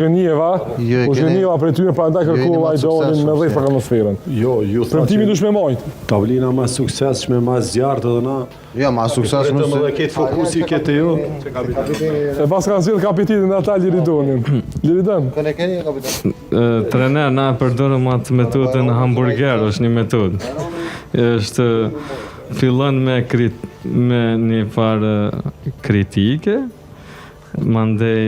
Genieva, po Genieva për ty pra ndaj kërkova idealin me 10 atmosferën. Jo, ju thashë. Premtimi dush me majt. Tavlina më suksesshme, më zjarrt edhe na. Jo, më suksesshme. Vetëm edhe këtë fokusi këtë ju. E pas kanë zgjedh kapitenin ata Liridonin. Liridon. Këne keni kapitan. Trener, na përdorëm atë metodën hamburger, është një metodë. Është fillon me një farë kritike, mandej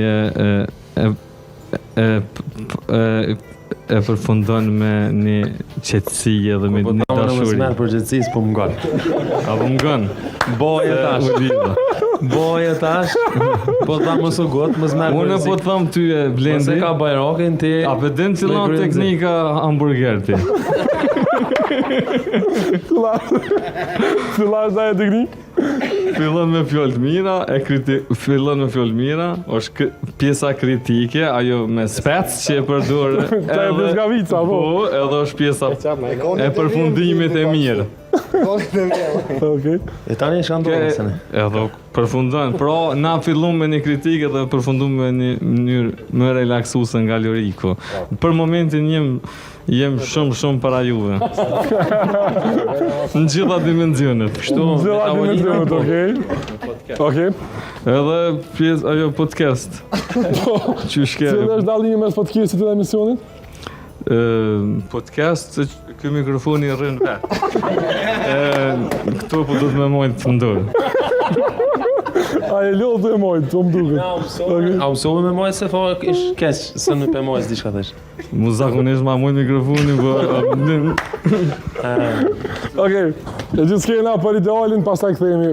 e përfundon me një qetësi edhe me një dashuri. Merr përgjegjësisë po m'ngon. Apo m'ngon. Boje tash. Po ta mos u got, mos merr. Unë po të them ty e Blendi. Se ka bajrokin ti. A përdin cillon teknika hamburger ti? Fillar dhe e teknik. Fillon me fjalë mira, është pjesa kritike, ajo me spec që e përdor. Ta e Brezgavica, po. Po, edhe është pjesa e përfundimit e mirë. Okej. E tani është ndonjëse. Edhe përfundon. Pra, na fillum me një kritikë dhe përfundum me një mënyrë më relaksuese nga liriku. Për momentin jem shumë para juve. Në gjitha dimensionet. Në gjitha dimensionet, okej. Edhe pjesë ajo podcast. Cili është dallimi mes podcastit dhe emisionit? Podcast, ky mikrofoni rrin vet. Këtu po do të më mojnë të ndorë. A e lodh dhe mojt, të më duket. A mësove me mojë se fa ish keq, se nuk e mojës diçka thash. Mu zakonisht ma mojnë mikrofoni, po... Okej, e gjithë s'kena për idealin, pastaj kthehemi